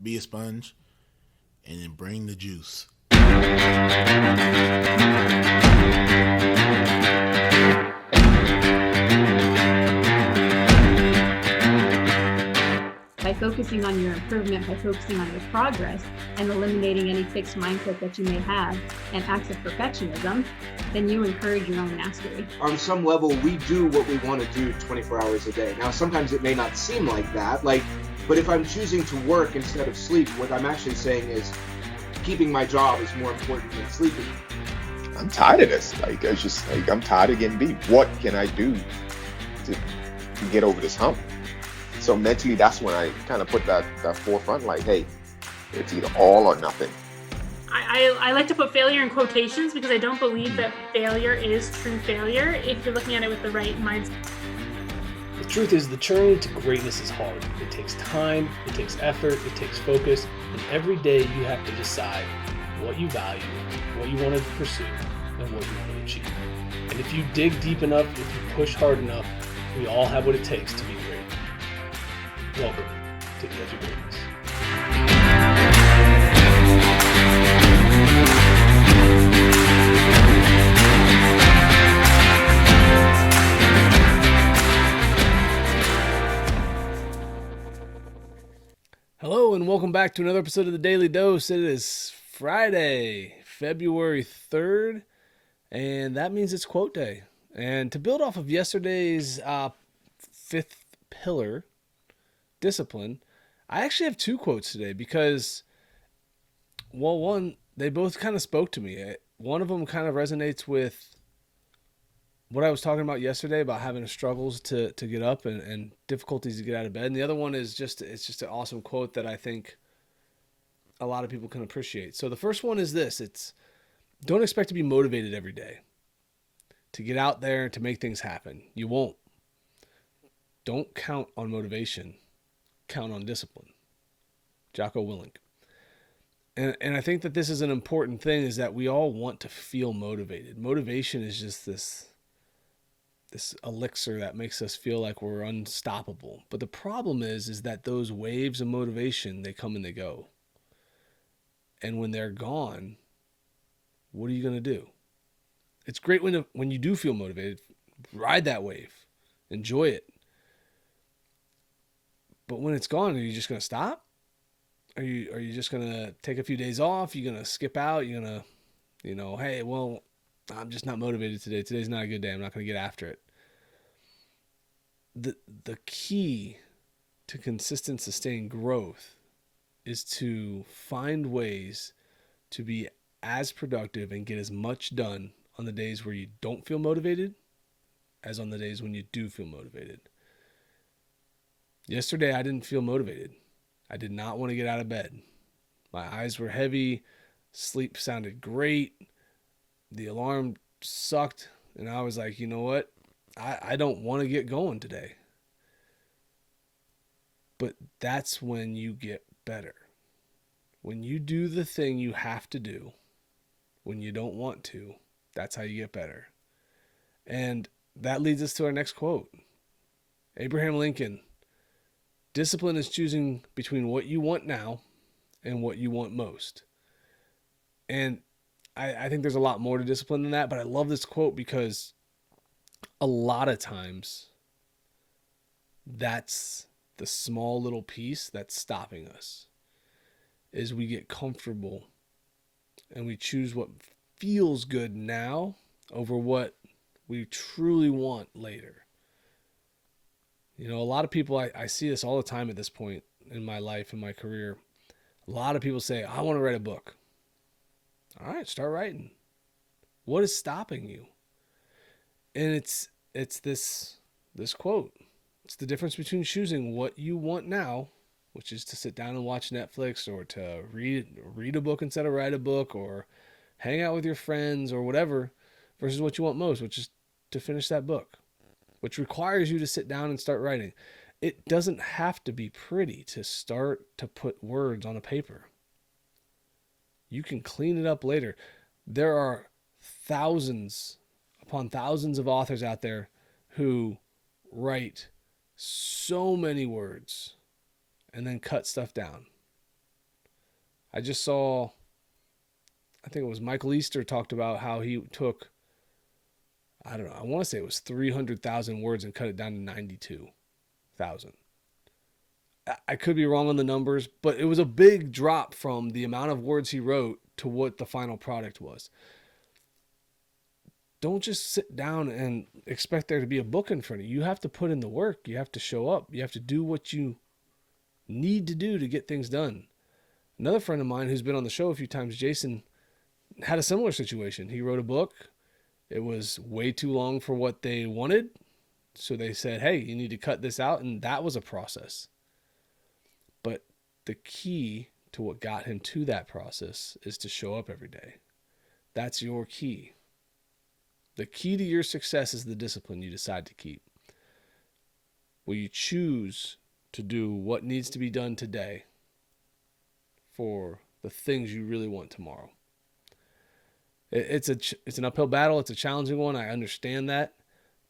be a sponge, and then bring the juice. By focusing on your improvement, by focusing on your progress, and eliminating any fixed mindset that you may have and acts of perfectionism, then you encourage your own mastery. On some level, we do what we want to do 24 hours a day. Now, sometimes it may not seem like that, but if I'm choosing to work instead of sleep, what I'm actually saying is keeping my job is more important than sleeping. I'm tired of this. I'm tired of getting beat. What can I do to get over this hump? So mentally, that's when I kind of put that forefront, like, hey, it's either all or nothing. I like to put failure in quotations because I don't believe that failure is true failure if you're looking at it with the right mindset. The truth is, the journey to greatness is hard. It takes time, it takes effort, it takes focus, and every day you have to decide what you value, what you want to pursue, and what you want to achieve. And if you dig deep enough, if you push hard enough, we all have what it takes to be great. Welcome to the Edge of Greatness. Hello and welcome back to another episode of the Daily Dose. It is Friday, February 3rd, and that means it's quote day. And to build off of yesterday's fifth pillar, discipline, I actually have two quotes today because, well, one, they both kind of spoke to me. One of them kind of resonates with what I was talking about yesterday about having struggles to get up and difficulties to get out of bed. And the other one is it's just an awesome quote that I think a lot of people can appreciate. So the first one is this: it's don't expect to be motivated every day to get out there to make things happen. You won't. Don't count on motivation. Count on discipline. Jocko Willink. And I think that this is an important thing, is that we all want to feel motivated. Motivation is just this elixir that makes us feel like we're unstoppable. But the problem is that those waves of motivation, they come and they go. And when they're gone, what are you going to do? It's great when you do feel motivated, ride that wave, enjoy it. But when it's gone, are you just going to stop? Are you just going to take a few days off? You're going to skip out? You're going to, hey, well, I'm just not motivated today. Today's not a good day. I'm not going to get after it. The key to consistent, sustained growth is to find ways to be as productive and get as much done on the days where you don't feel motivated as on the days when you do feel motivated. Yesterday, I didn't feel motivated. I did not want to get out of bed. My eyes were heavy. Sleep sounded great. The alarm sucked. And I was like, you know what? I don't want to get going today. But that's when you get better. When you do the thing you have to do, when you don't want to, that's how you get better. And that leads us to our next quote. Abraham Lincoln: discipline is choosing between what you want now and what you want most. And I think there's a lot more to discipline than that, but I love this quote because a lot of times that's the small little piece that's stopping us, is we get comfortable and we choose what feels good now over what we truly want later. A lot of people, I see this all the time at this point in my life, in my career. A lot of people say, I want to write a book. All right, start writing. What is stopping you? And it's this quote. It's the difference between choosing what you want now, which is to sit down and watch Netflix, or to read a book instead of write a book, or hang out with your friends or whatever, versus what you want most, which is to finish that book, which requires you to sit down and start writing. It doesn't have to be pretty to start to put words on a paper. You can clean it up later. There are thousands upon thousands of authors out there who write so many words and then cut stuff down. I just saw, I think it was Michael Easter talked about how he took, I don't know, I want to say it was 300,000 words and cut it down to 92,000. I could be wrong on the numbers, but it was a big drop from the amount of words he wrote to what the final product was. Don't just sit down and expect there to be a book in front of you. You have to put in the work. You have to show up. You have to do what you need to do to get things done. Another friend of mine who's been on the show a few times, Jason, had a similar situation. He wrote a book. It was way too long for what they wanted. So they said, hey, you need to cut this out. And that was a process. But the key to what got him to that process is to show up every day. That's your key. The key to your success is the discipline you decide to keep. Will you choose to do what needs to be done today for the things you really want tomorrow? It's an uphill battle. It's a challenging one. I understand that.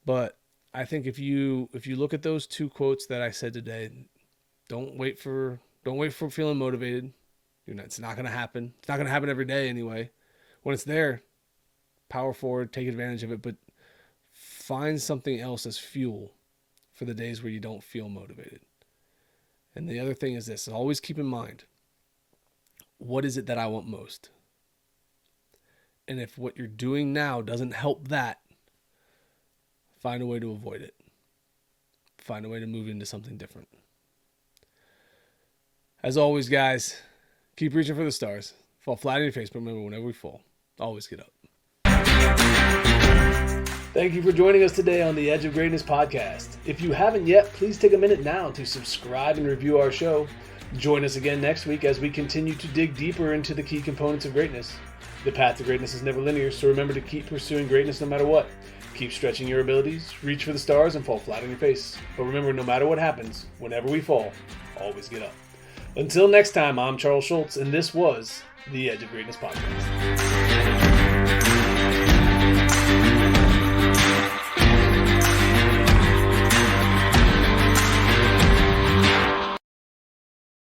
But I think if you look at those two quotes that I said today, don't wait for feeling motivated. It's not going to happen. It's not going to happen every day anyway. When it's there, power forward, take advantage of it, but find something else as fuel for the days where you don't feel motivated. And the other thing is this, always keep in mind, what is it that I want most? And if what you're doing now doesn't help that, find a way to avoid it. Find a way to move into something different. As always, guys, keep reaching for the stars. Fall flat on your face, but remember, whenever we fall, always get up. Thank you for joining us today on the Edge of Greatness podcast. If you haven't yet, please take a minute now to subscribe and review our show. Join us again next week as we continue to dig deeper into the key components of greatness. The path to greatness is never linear, so remember to keep pursuing greatness no matter what. Keep stretching your abilities, reach for the stars, and fall flat on your face. But remember, no matter what happens, whenever we fall, always get up. Until next time, I'm Charles Schultz, and this was the Edge of Greatness podcast.